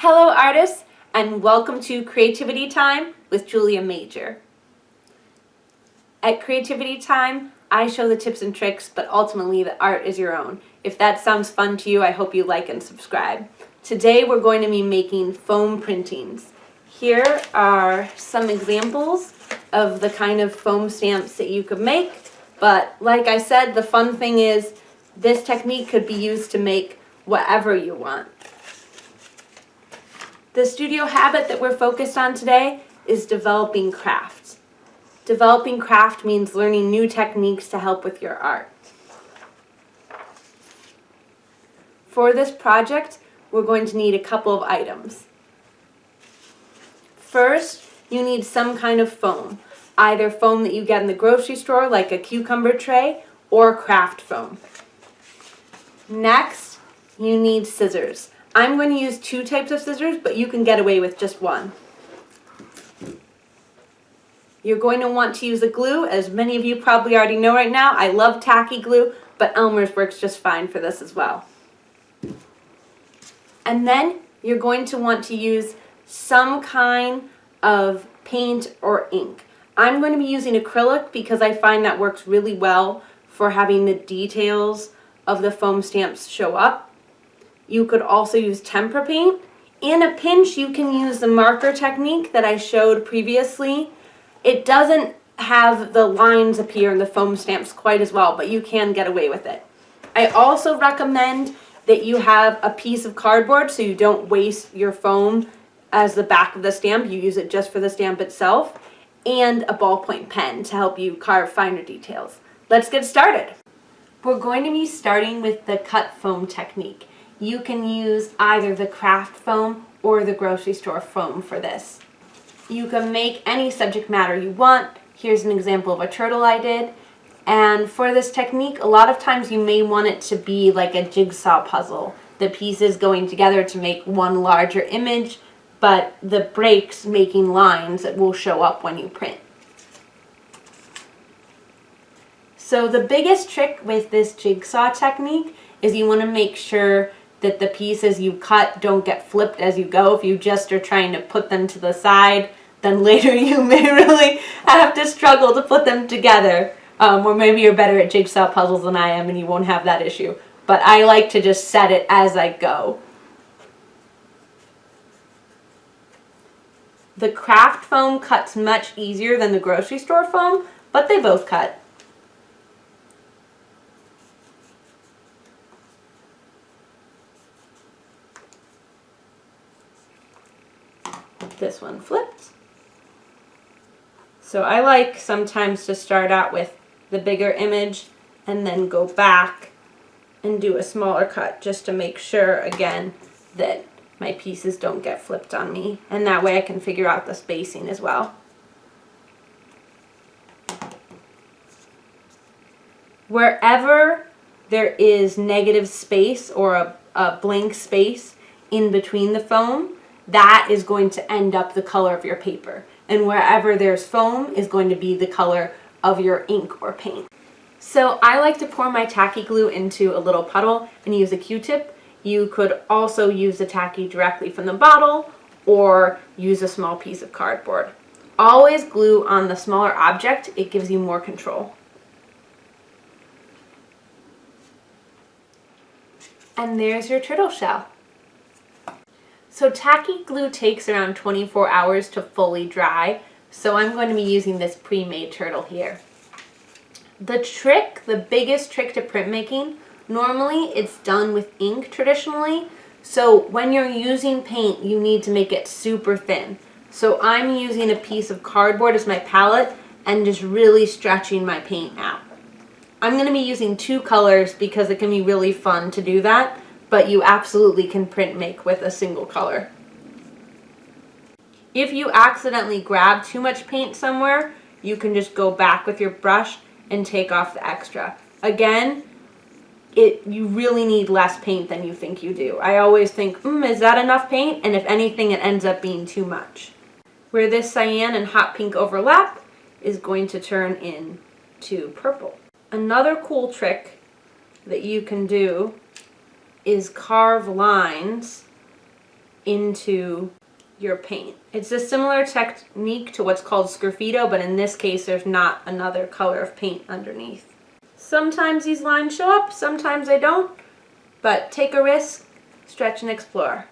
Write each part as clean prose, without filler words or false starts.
Hello artists, and welcome to Creativity Time with Julia Major. At Creativity Time, I show the tips and tricks, but ultimately the art is your own. If that sounds fun to you, I hope you like and subscribe. Today we're going to be making foam printings. Here are some examples of the kind of foam stamps that you could make, but like I said, the fun thing is this technique could be used to make whatever you want. The studio habit that we're focused on today is developing craft. Developing craft means learning new techniques to help with your art. For this project, we're going to need a couple of items. First, you need some kind of foam, either foam that you get in the grocery store like a cucumber tray or craft foam. Next, you need scissors. I'm going to use two types of scissors, but you can get away with just one. You're going to want to use a glue, as many of you probably already know right now. I love tacky glue, but Elmer's works just fine for this as well. And then you're going to want to use some kind of paint or ink. I'm going to be using acrylic because I find that works really well for having the details of the foam stamps show up. You could also use tempera paint. In a pinch, you can use the marker technique that I showed previously. It doesn't have the lines appear in the foam stamps quite as well, but you can get away with it. I also recommend that you have a piece of cardboard so you don't waste your foam as the back of the stamp. You use it just for the stamp itself, and a ballpoint pen to help you carve finer details. Let's get started. We're going to be starting with the cut foam technique. You can use either the craft foam or the grocery store foam for this. You can make any subject matter you want. Here's an example of a turtle I did. And for this technique, a lot of times you may want it to be like a jigsaw puzzle. The pieces going together to make one larger image, but the breaks making lines that will show up when you print. So the biggest trick with this jigsaw technique is you want to make sure that the pieces you cut don't get flipped as you go. If you just are trying to put them to the side, then later you may really have to struggle to put them together. Or maybe you're better at jigsaw puzzles than I am and you won't have that issue. But I like to just set it as I go. The craft foam cuts much easier than the grocery store foam, but they both cut. This one flipped. So I like sometimes to start out with the bigger image and then go back and do a smaller cut just to make sure again that my pieces don't get flipped on me, and that way I can figure out the spacing as well. Wherever there is negative space or a blank space in between the foam, that is going to end up the color of your paper. And wherever there's foam is going to be the color of your ink or paint. So I like to pour my tacky glue into a little puddle and use a Q-tip. You could also use the tacky directly from the bottle or use a small piece of cardboard. Always glue on the smaller object. It gives you more control. And there's your turtle shell. So tacky glue takes around 24 hours to fully dry, so I'm going to be using this pre-made turtle here. The biggest trick to printmaking, normally it's done with ink traditionally, so when you're using paint you need to make it super thin. So I'm using a piece of cardboard as my palette and just really stretching my paint out. I'm going to be using two colors because it can be really fun to do that. But you absolutely can print make with a single color. If you accidentally grab too much paint somewhere, you can just go back with your brush and take off the extra. Again, you really need less paint than you think you do. I always think, is that enough paint? And if anything, it ends up being too much. Where this cyan and hot pink overlap is going to turn into purple. Another cool trick that you can do is carve lines into your paint. It's a similar technique to what's called sgraffito, but in this case there's not another color of paint underneath. Sometimes these lines show up, sometimes they don't, but take a risk, stretch and explore.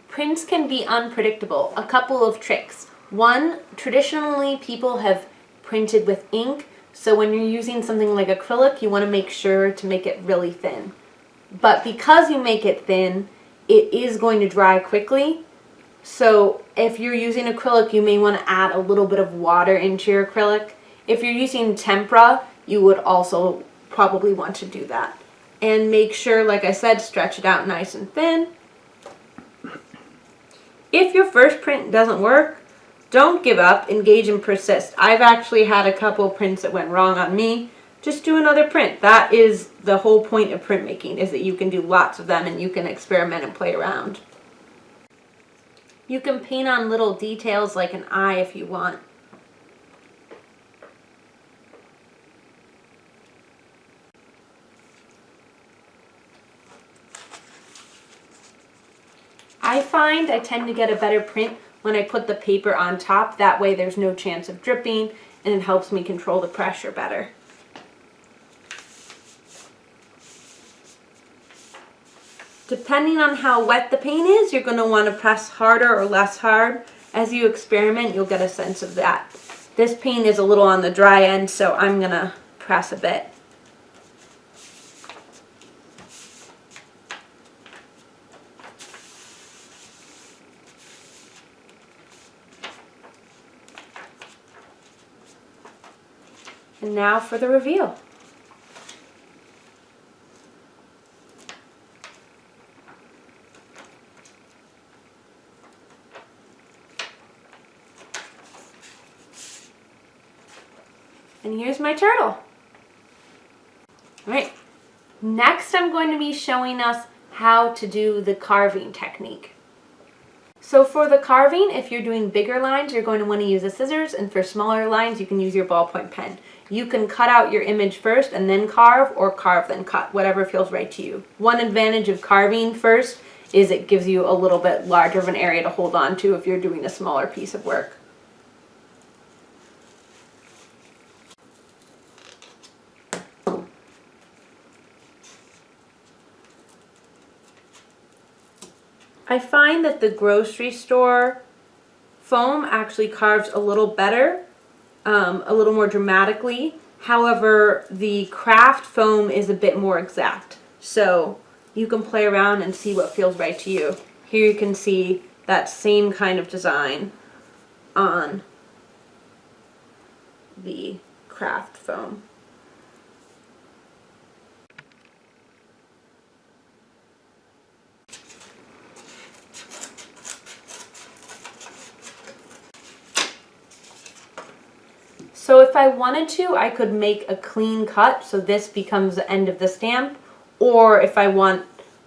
Prints can be unpredictable. A couple of tricks. One, traditionally people have printed with ink, so when you're using something like acrylic, you want to make sure to make it really thin. But because you make it thin, it is going to dry quickly. So if you're using acrylic, you may want to add a little bit of water into your acrylic. If you're using tempera, you would also probably want to do that. And make sure, like I said, stretch it out nice and thin. If your first print doesn't work, don't give up, engage and persist. I've actually had a couple prints that went wrong on me. Just do another print. That is the whole point of printmaking, is that you can do lots of them and you can experiment and play around. You can paint on little details like an eye if you want. I find I tend to get a better print when I put the paper on top. That way there's no chance of dripping and it helps me control the pressure better. Depending on how wet the paint is, you're going to want to press harder or less hard. As you experiment, you'll get a sense of that. This paint is a little on the dry end, so I'm going to press a bit. And now for the reveal. And here's my turtle. All right, next I'm going to be showing us how to do the carving technique. So for the carving, if you're doing bigger lines, you're going to want to use the scissors, and for smaller lines, you can use your ballpoint pen. You can cut out your image first and then carve, or carve then cut, whatever feels right to you. One advantage of carving first is it gives you a little bit larger of an area to hold on to if you're doing a smaller piece of work. I find that the grocery store foam actually carves a little better, a little more dramatically. However, the craft foam is a bit more exact. So you can play around and see what feels right to you. Here you can see that same kind of design on the craft foam. So if I wanted to, I could make a clean cut so this becomes the end of the stamp, or if I want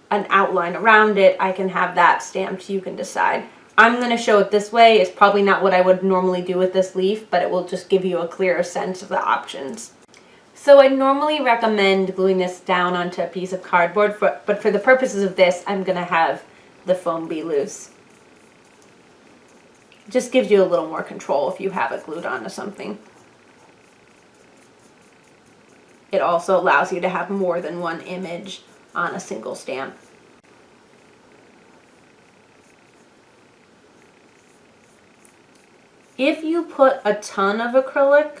an outline around it, I can have that stamped. You can decide. I'm going to show it this way. It's probably not what I would normally do with this leaf, but it will just give you a clearer sense of the options. So I normally recommend gluing this down onto a piece of cardboard, but for the purposes of this, I'm going to have the foam be loose. It just gives you a little more control if you have it glued onto something. It also allows you to have more than one image on a single stamp. If you put a ton of acrylic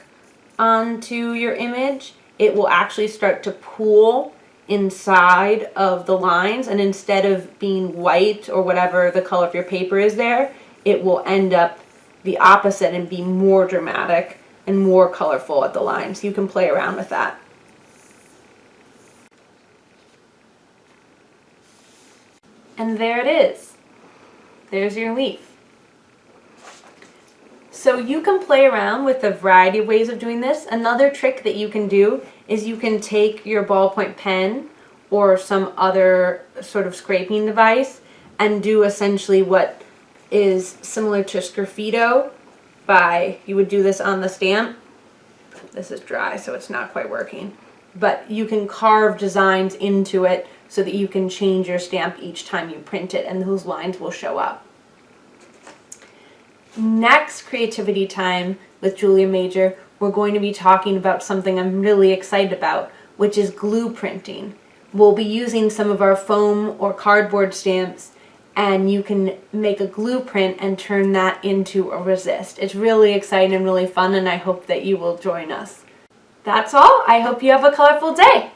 onto your image, it will actually start to pool inside of the lines, and instead of being white or whatever the color of your paper is there, it will end up the opposite and be more dramatic and more colorful at the lines. You can play around with that. And there it is. There's your leaf. So you can play around with a variety of ways of doing this. Another trick that you can do is you can take your ballpoint pen or some other sort of scraping device and do essentially what is similar to sgraffito you would do this on the stamp. This is dry, so it's not quite working. But you can carve designs into it so that you can change your stamp each time you print it, and those lines will show up. Next creativity time with Julia Major, we're going to be talking about something I'm really excited about, which is glue printing. We'll be using some of our foam or cardboard stamps, and you can make a glue print and turn that into a resist. It's really exciting and really fun, and I hope that you will join us. That's all. I hope you have a colorful day.